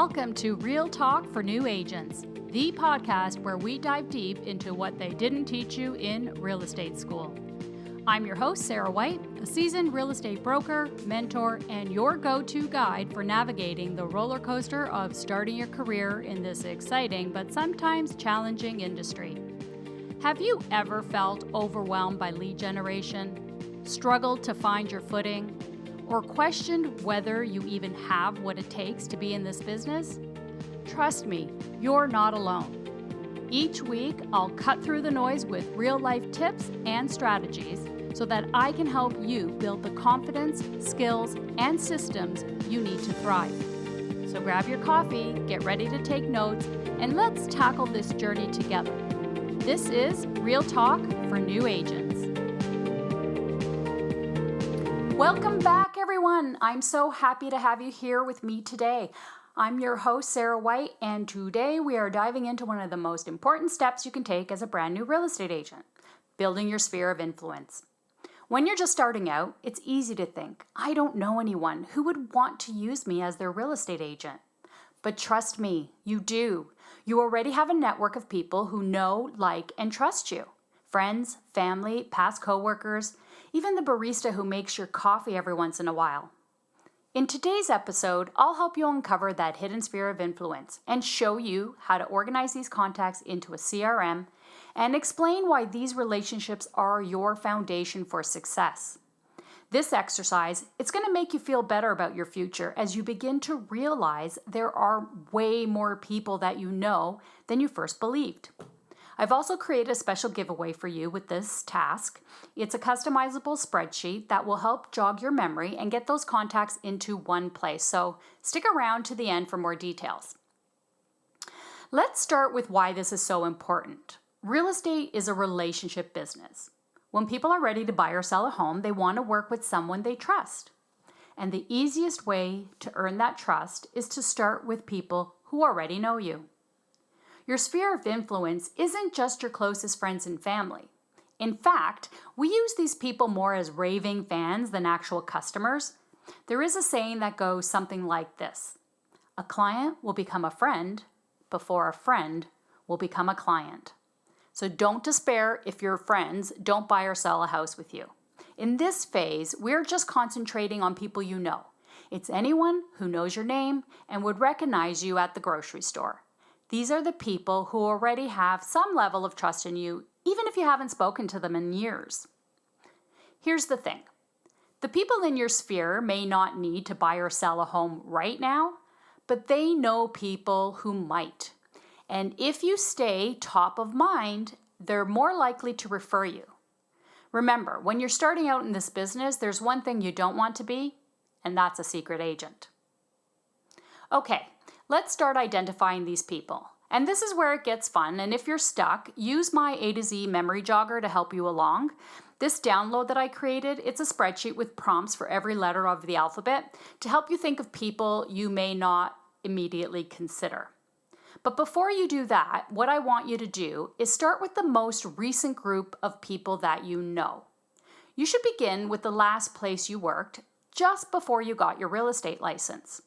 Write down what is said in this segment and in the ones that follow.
Welcome to Real Talk for New Agents, the podcast where we dive deep into what they didn't teach you in real estate school. I'm your host, Sarah White, a seasoned real estate broker, mentor, and your go-to guide for navigating the roller coaster of starting your career in this exciting but sometimes challenging industry. Have you ever felt overwhelmed by lead generation, struggled to find your footing, or questioned whether you even have what it takes to be in this business? Trust me, you're not alone. Each week, I'll cut through the noise with real-life tips and strategies so that I can help you build the confidence, skills, and systems you need to thrive. So grab your coffee, get ready to take notes, and let's tackle this journey together. This is Real Talk for New Agents. Welcome back, everyone. I'm so happy to have you here with me today. I'm your host, Sarah White, and today we are diving into one of the most important steps you can take as a brand new real estate agent, building your sphere of influence. When you're just starting out, it's easy to think, I don't know anyone who would want to use me as their real estate agent. But trust me, you do. You already have a network of people who know, like, and trust you. Friends, family, past coworkers, even the barista who makes your coffee every once in a while. In today's episode, I'll help you uncover that hidden sphere of influence and show you how to organize these contacts into a CRM and explain why these relationships are your foundation for success. This exercise, it's going to make you feel better about your future as you begin to realize there are way more people that you know than you first believed. I've also created a special giveaway for you with this task. It's a customizable spreadsheet that will help jog your memory and get those contacts into one place. So stick around to the end for more details. Let's start with why this is so important. Real estate is a relationship business. When people are ready to buy or sell a home, they want to work with someone they trust. And the easiest way to earn that trust is to start with people who already know you. Your sphere of influence isn't just your closest friends and family. In fact, we use these people more as raving fans than actual customers. There is a saying that goes something like this: a client will become a friend before a friend will become a client. So don't despair if your friends don't buy or sell a house with you. In this phase, we're just concentrating on people you know. It's anyone who knows your name and would recognize you at the grocery store. These are the people who already have some level of trust in you, even if you haven't spoken to them in years. Here's the thing. The people in your sphere may not need to buy or sell a home right now, but they know people who might. And if you stay top of mind, they're more likely to refer you. Remember, when you're starting out in this business, there's one thing you don't want to be, and that's a secret agent. Okay. Let's start identifying these people. And this is where it gets fun. And if you're stuck, use my A to Z memory jogger to help you along. This download that I created, it's a spreadsheet with prompts for every letter of the alphabet to help you think of people you may not immediately consider. But before you do that, what I want you to do is start with the most recent group of people that you know. You should begin with the last place you worked just before you got your real estate license.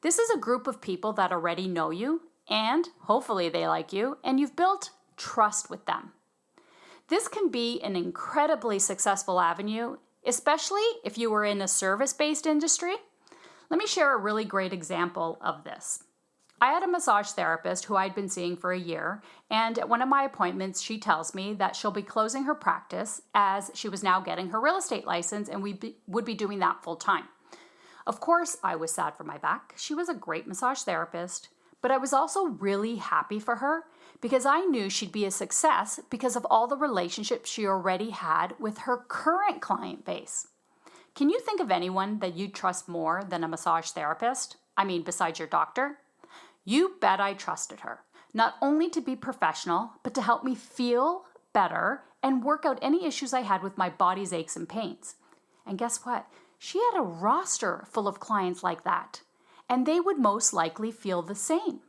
This is a group of people that already know you, and hopefully they like you, and you've built trust with them. This can be an incredibly successful avenue, especially if you were in a service-based industry. Let me share a really great example of this. I had a massage therapist who I'd been seeing for a year, and at one of my appointments, she tells me that she'll be closing her practice as she was now getting her real estate license, and we would be doing that full time. Of course, I was sad for my back. She was a great massage therapist, but I was also really happy for her because I knew she'd be a success because of all the relationships she already had with her current client base. Can you think of anyone that you'd trust more than a massage therapist? I mean, besides your doctor? You bet I trusted her, not only to be professional, but to help me feel better and work out any issues I had with my body's aches and pains. And guess what? She had a roster full of clients like that, and they would most likely feel the same.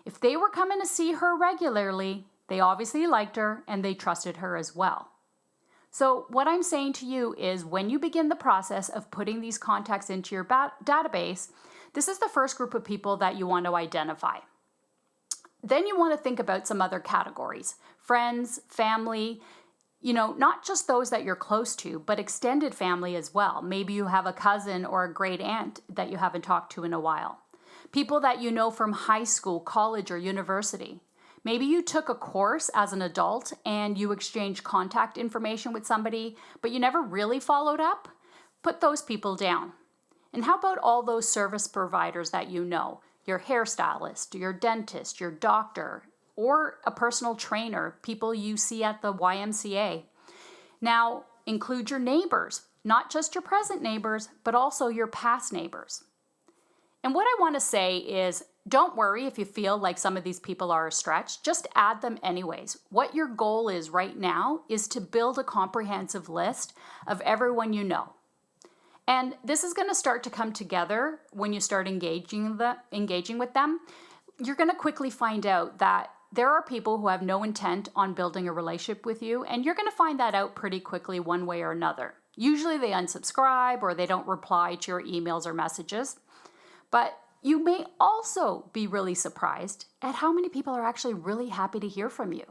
If they were coming to see her regularly, they obviously liked her and they trusted her as well. So what I'm saying to you is when you begin the process of putting these contacts into your database, This is the first group of people that you want to identify. Then you want to think about some other categories: friends, family, not just those that you're close to, but extended family as well. Maybe you have a cousin or a great aunt that you haven't talked to in a while. People that you know from high school, college, or university. Maybe you took a course as an adult and you exchanged contact information with somebody, but you never really followed up. Put those people down. And how about all those service providers that you know? Your hairstylist, your dentist, your doctor, or a personal trainer, people you see at the YMCA. Now, include your neighbors, not just your present neighbors, but also your past neighbors. And what I want to say is, don't worry if you feel like some of these people are a stretch, just add them anyways. What your goal is right now is to build a comprehensive list of everyone you know. And this is going to start to come together when you start engaging with them. You're going to quickly find out that there are people who have no intent on building a relationship with you, and you're going to find that out pretty quickly one way or another. Usually they unsubscribe or they don't reply to your emails or messages. But you may also be really surprised at how many people are actually really happy to hear from you.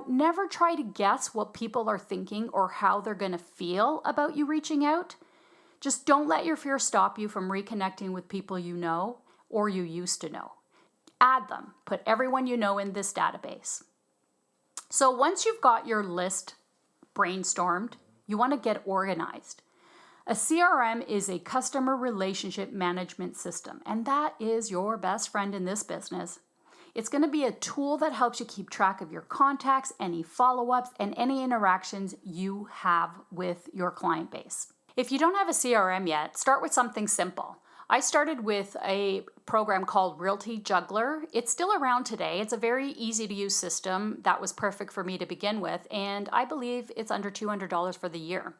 Never try to guess what people are thinking or how they're going to feel about you reaching out. Just don't let your fear stop you from reconnecting with people you know or you used to know. Add them. Put everyone you know in this database. So once you've got your list brainstormed, you want to get organized. A CRM is a customer relationship management system, and that is your best friend in this business. It's going to be a tool that helps you keep track of your contacts, any follow-ups, and any interactions you have with your client base. If you don't have a CRM yet, start with something simple. I started with a program called Realty Juggler. It's still around today. It's a very easy to use system that was perfect for me to begin with, and I believe it's under $200 for the year.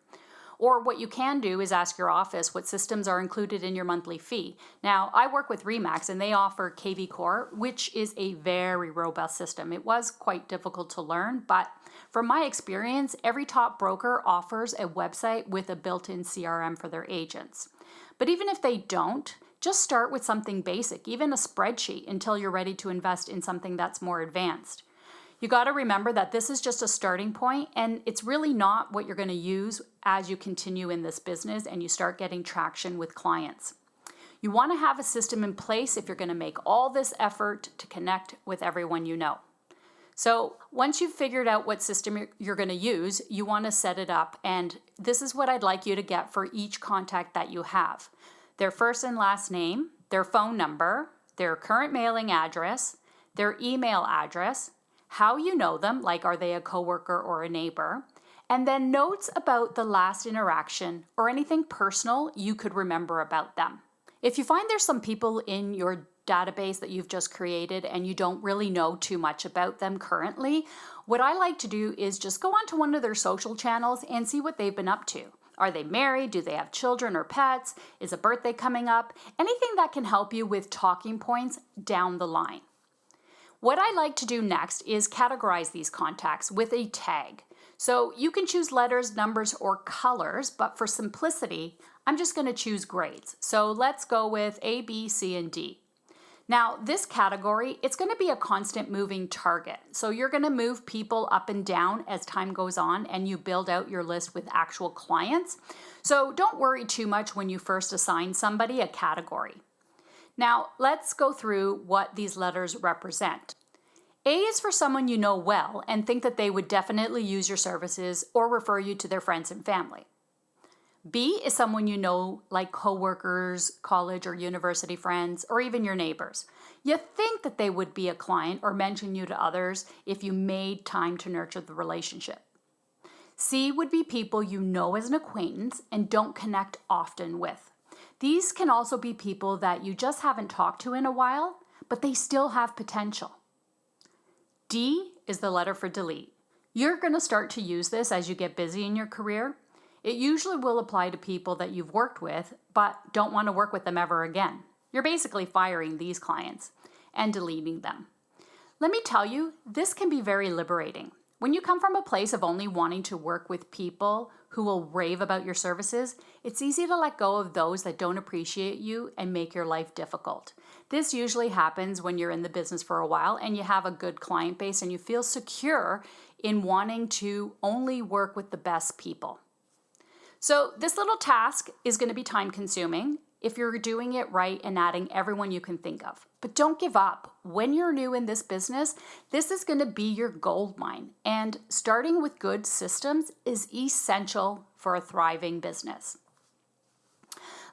Or what you can do is ask your office what systems are included in your monthly fee. Now, I work with RE/MAX and they offer KV Core, which is a very robust system. It was quite difficult to learn, but from my experience, every top broker offers a website with a built-in CRM for their agents. But even if they don't, just start with something basic, even a spreadsheet, until you're ready to invest in something that's more advanced. You got to remember that this is just a starting point, and it's really not what you're going to use as you continue in this business and you start getting traction with clients. You want to have a system in place if you're going to make all this effort to connect with everyone you know. So once you've figured out what system you're going to use, you want to set it up, and this is what I'd like you to get for each contact that you have: their first and last name, their phone number, their current mailing address, their email address, how you know them, like are they a coworker or a neighbor, and then notes about the last interaction or anything personal you could remember about them. If you find there's some people in your database that you've just created and you don't really know too much about them currently, what I like to do is just go onto one of their social channels and see what they've been up to. Are they married? Do they have children or pets? Is a birthday coming up? Anything that can help you with talking points down the line. What I like to do next is categorize these contacts with a tag. So you can choose letters, numbers, or colors, but for simplicity, I'm just going to choose grades. So let's go with A, B, C, and D. Now, this category, it's going to be a constant moving target. So you're going to move people up and down as time goes on and you build out your list with actual clients. So don't worry too much when you first assign somebody a category. Now, let's go through what these letters represent. A is for someone you know well and think that they would definitely use your services or refer you to their friends and family. B is someone you know, like coworkers, college or university friends, or even your neighbors. You think that they would be a client or mention you to others if you made time to nurture the relationship. C would be people you know as an acquaintance and don't connect often with. These can also be people that you just haven't talked to in a while, but they still have potential. D is the letter for delete. You're going to start to use this as you get busy in your career. It usually will apply to people that you've worked with, but don't want to work with them ever again. You're basically firing these clients and deleting them. Let me tell you, this can be very liberating. When you come from a place of only wanting to work with people who will rave about your services, it's easy to let go of those that don't appreciate you and make your life difficult. This usually happens when you're in the business for a while and you have a good client base and you feel secure in wanting to only work with the best people. So this little task is going to be time consuming if you're doing it right and adding everyone you can think of. But don't give up. When you're new in this business, this is going to be your gold mine. And starting with good systems is essential for a thriving business.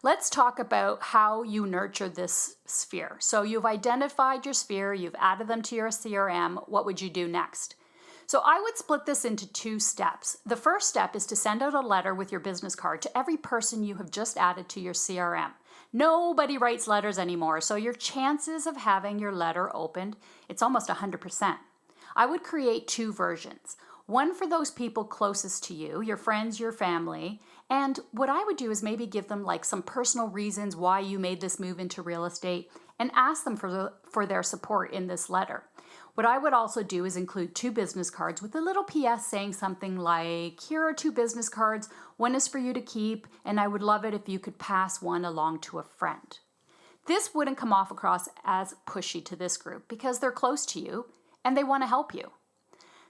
Let's talk about how you nurture this sphere. So you've identified your sphere, you've added them to your CRM. What would you do next? So I would split this into 2 steps. The first step is to send out a letter with your business card to every person you have just added to your CRM. Nobody writes letters anymore, so your chances of having your letter opened, it's almost 100%. I would create 2 versions. One for those people closest to you, your friends, your family, and what I would do is maybe give them like some personal reasons why you made this move into real estate and ask them for their support in this letter. What I would also do is include 2 business cards with a little PS saying something like, here are 2 business cards, one is for you to keep, and I would love it if you could pass one along to a friend. This wouldn't come off across as pushy to this group because they're close to you and they want to help you.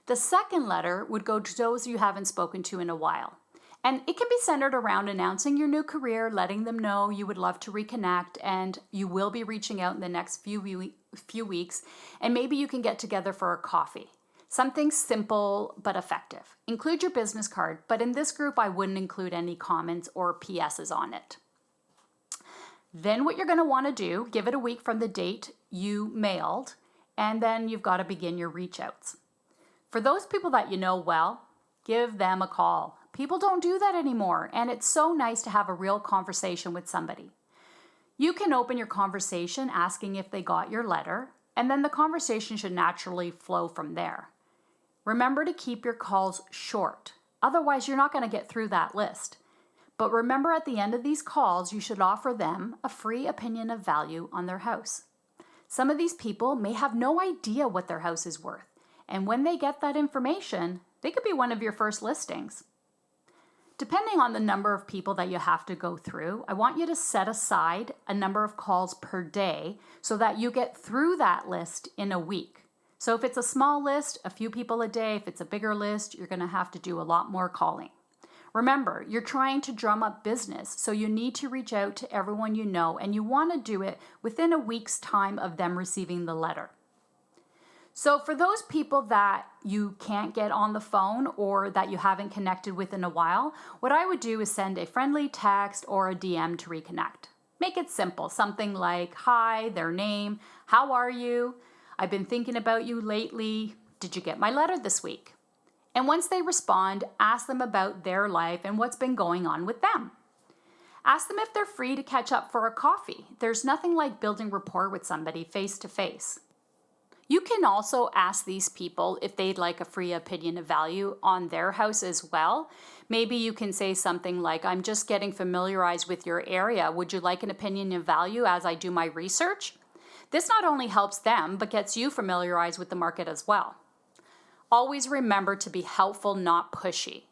The second letter would go to those you haven't spoken to in a while. And it can be centered around announcing your new career, letting them know you would love to reconnect, and you will be reaching out in the next few weeks, and maybe you can get together for a coffee. Something simple but effective. Include your business card, but in this group, I wouldn't include any comments or PSs on it. Then what you're going to want to do, give it a week from the date you mailed, and then you've got to begin your reach outs. For those people that you know well, give them a call. People don't do that anymore, and it's so nice to have a real conversation with somebody. You can open your conversation asking if they got your letter, and then the conversation should naturally flow from there. Remember to keep your calls short. Otherwise, you're not going to get through that list. But remember, at the end of these calls, you should offer them a free opinion of value on their house. Some of these people may have no idea what their house is worth, and when they get that information, they could be one of your first listings. Depending on the number of people that you have to go through, I want you to set aside a number of calls per day so that you get through that list in a week. So if it's a small list, a few people a day. If it's a bigger list, you're going to have to do a lot more calling. Remember, you're trying to drum up business, so you need to reach out to everyone you know, and you want to do it within a week's time of them receiving the letter. So for those people that you can't get on the phone or that you haven't connected with in a while, what I would do is send a friendly text or a DM to reconnect. Make it simple, something like, hi, their name, how are you? I've been thinking about you lately. Did you get my letter this week? And once they respond, ask them about their life and what's been going on with them. Ask them if they're free to catch up for a coffee. There's nothing like building rapport with somebody face to face. You can also ask these people if they'd like a free opinion of value on their house as well. Maybe you can say something like, I'm just getting familiarized with your area. Would you like an opinion of value as I do my research? This not only helps them, but gets you familiarized with the market as well. Always remember to be helpful, not pushy.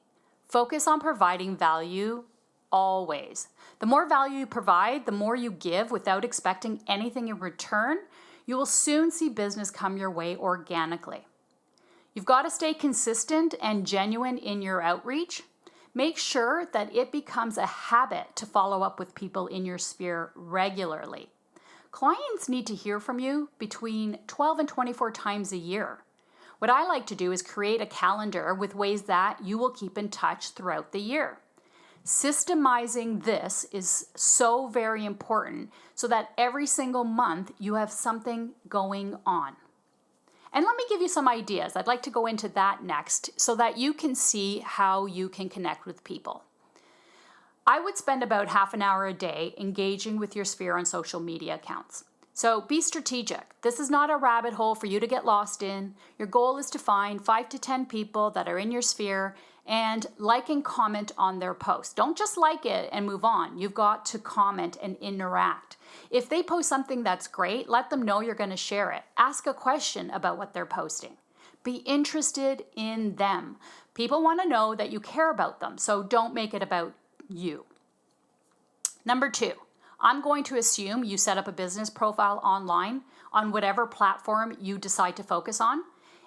Focus on providing value always. The more value you provide, the more you give without expecting anything in return, you will soon see business come your way organically. You've got to stay consistent and genuine in your outreach. Make sure that it becomes a habit to follow up with people in your sphere regularly. Clients need to hear from you between 12 and 24 times a year. What I like to do is create a calendar with ways that you will keep in touch throughout the year. Systemizing this is so very important so that every single month you have something going on. And let me give you some ideas. I'd like to go into that next so that you can see how you can connect with people. I would spend about half an hour a day engaging with your sphere on social media accounts. So be strategic. This is not a rabbit hole for you to get lost in. Your goal is to find 5 to 10 people that are in your sphere and like and comment on their post. Don't just like it and move on. You've got to comment and interact. If they post something that's great, let them know you're going to share it. Ask a question about what they're posting. Be interested in them. People want to know that you care about them, so don't make it about you. Number 2, I'm going to assume you set up a business profile online on whatever platform you decide to focus on,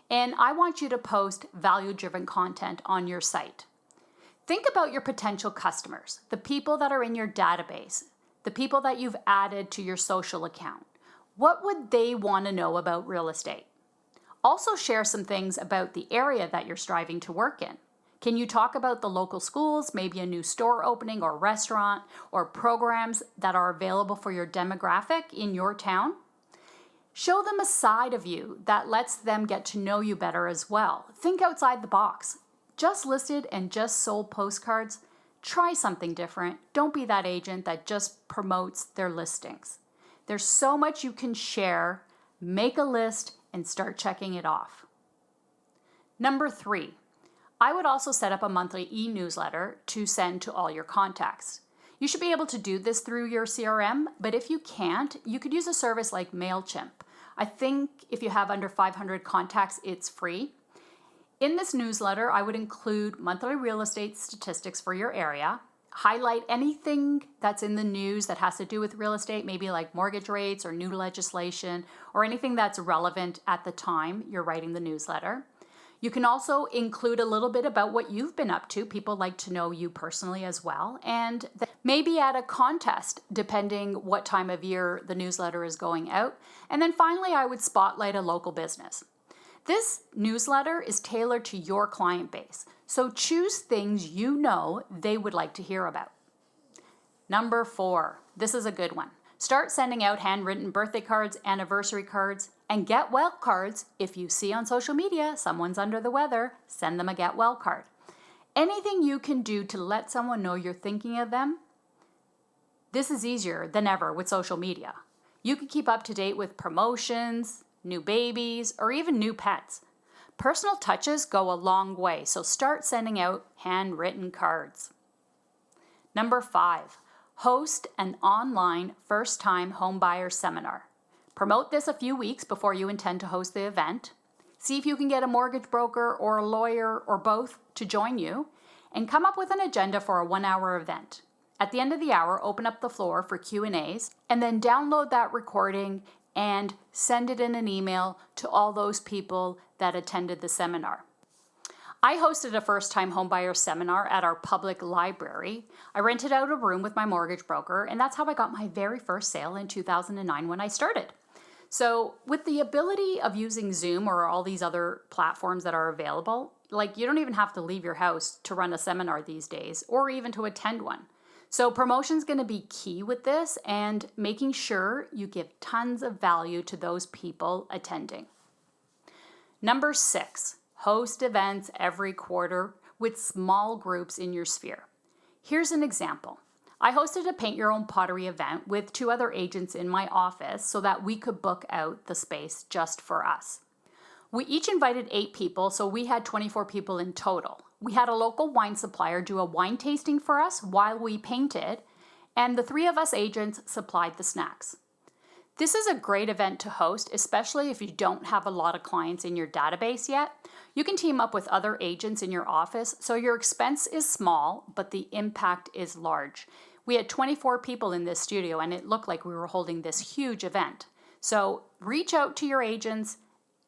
and I want you to post value-driven content on your site. Think about your potential customers, the people that are in your database, the people that you've added to your social account. What would they want to know about real estate? Also share some things about the area that you're striving to work in. Can you talk about the local schools, maybe a new store opening or restaurant, or programs that are available for your demographic in your town? Show them a side of you that lets them get to know you better as well. Think outside the box. Just listed and just sold postcards? Try something different. Don't be that agent that just promotes their listings. There's so much you can share. Make a list and start checking it off. Number 3, I would also set up a monthly e-newsletter to send to all your contacts. You should be able to do this through your CRM, but if you can't, you could use a service like MailChimp. I think if you have under 500 contacts, it's free. In this newsletter, I would include monthly real estate statistics for your area, highlight anything that's in the news that has to do with real estate, maybe like mortgage rates or new legislation or anything that's relevant at the time you're writing the newsletter. You can also include a little bit about what you've been up to. People like to know you personally as well. And maybe add a contest depending what time of year the newsletter is going out. And then finally, I would spotlight a local business. This newsletter is tailored to your client base, so choose things you know they would like to hear about. Number 4, this is a good one. Start sending out handwritten birthday cards, anniversary cards, and get well cards. If you see on social media someone's under the weather, send them a get well card. Anything you can do to let someone know you're thinking of them. This is easier than ever with social media. You can keep up to date with promotions, new babies, or even new pets. Personal touches go a long way, so start sending out handwritten cards. Number 5, host an online first-time homebuyer seminar. Promote this a few weeks before you intend to host the event. See if you can get a mortgage broker or a lawyer or both to join you, and come up with an agenda for a 1-hour event. At the end of the hour, open up the floor for Q&As, and then download that recording and send it in an email to all those people that attended the seminar. I hosted a first-time homebuyer seminar at our public library. I rented out a room with my mortgage broker, and that's how I got my very first sale in 2009 when I started. So with the ability of using Zoom or all these other platforms that are available, like you don't even have to leave your house to run a seminar these days or even to attend one. So promotion is going to be key with this, and making sure you give tons of value to those people attending. Number 6, host events every quarter with small groups in your sphere. Here's an example. I hosted a paint your own pottery event with 2 other agents in my office so that we could book out the space just for us. We each invited 8 people, so we had 24 people in total. We had a local wine supplier do a wine tasting for us while we painted, and the 3 of us agents supplied the snacks. This is a great event to host, especially if you don't have a lot of clients in your database yet. You can team up with other agents in your office, so your expense is small, but the impact is large. We had 24 people in this studio, and it looked like we were holding this huge event. So reach out to your agents,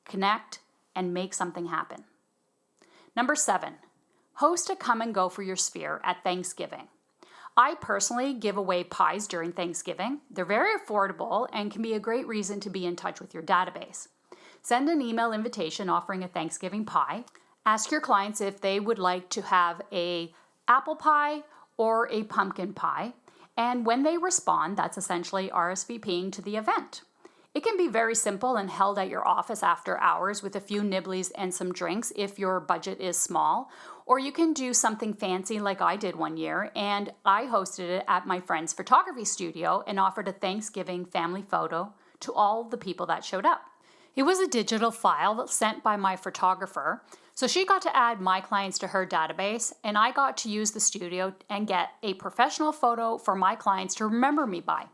connect, and make something happen. Number 7, host a come and go for your sphere at Thanksgiving. I personally give away pies during Thanksgiving. They're very affordable and can be a great reason to be in touch with your database. Send an email invitation offering a Thanksgiving pie. Ask your clients if they would like to have an apple pie or a pumpkin pie. And when they respond, that's essentially RSVPing to the event. It can be very simple and held at your office after hours with a few nibblies and some drinks if your budget is small. Or you can do something fancy like I did one year, and I hosted it at my friend's photography studio and offered a Thanksgiving family photo to all the people that showed up. It was a digital file sent by my photographer, so she got to add my clients to her database, and I got to use the studio and get a professional photo for my clients to remember me by.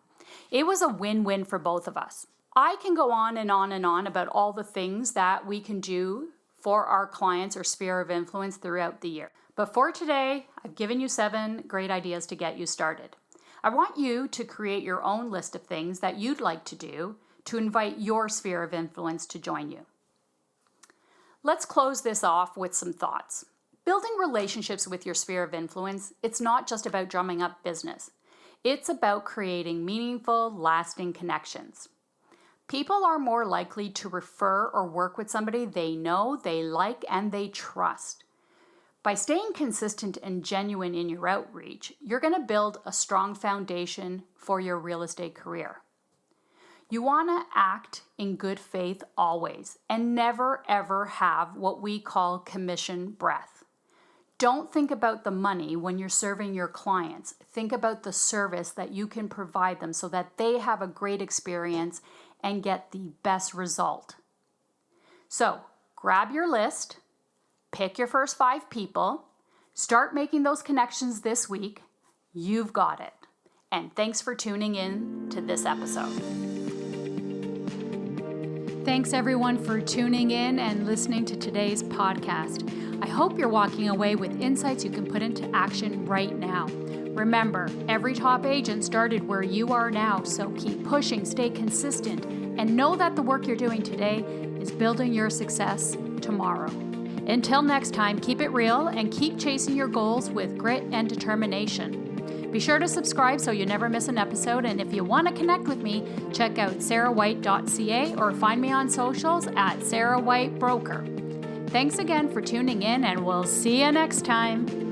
It was a win-win for both of us. I can go on and on and on about all the things that we can do for our clients or sphere of influence throughout the year. But for today, I've given you 7 great ideas to get you started. I want you to create your own list of things that you'd like to do to invite your sphere of influence to join you. Let's close this off with some thoughts. Building relationships with your sphere of influence, it's not just about drumming up business. It's about creating meaningful, lasting connections. People are more likely to refer or work with somebody they know, they like, and they trust. By staying consistent and genuine in your outreach, you're going to build a strong foundation for your real estate career. You want to act in good faith always and never ever have what we call commission breath. Don't think about the money when you're serving your clients. Think about the service that you can provide them so that they have a great experience and get the best result. So, grab your list, pick your first 5 people, start making those connections this week. You've got it. And thanks for tuning in to this episode. Thanks everyone for tuning in and listening to today's podcast. I hope you're walking away with insights you can put into action right now. Remember, every top agent started where you are now, so keep pushing, stay consistent, and know that the work you're doing today is building your success tomorrow. Until next time, keep it real and keep chasing your goals with grit and determination. Be sure to subscribe so you never miss an episode, and if you want to connect with me, check out sarahwhite.ca or find me on socials at sarahwhitebroker. Thanks again for tuning in, and we'll see you next time.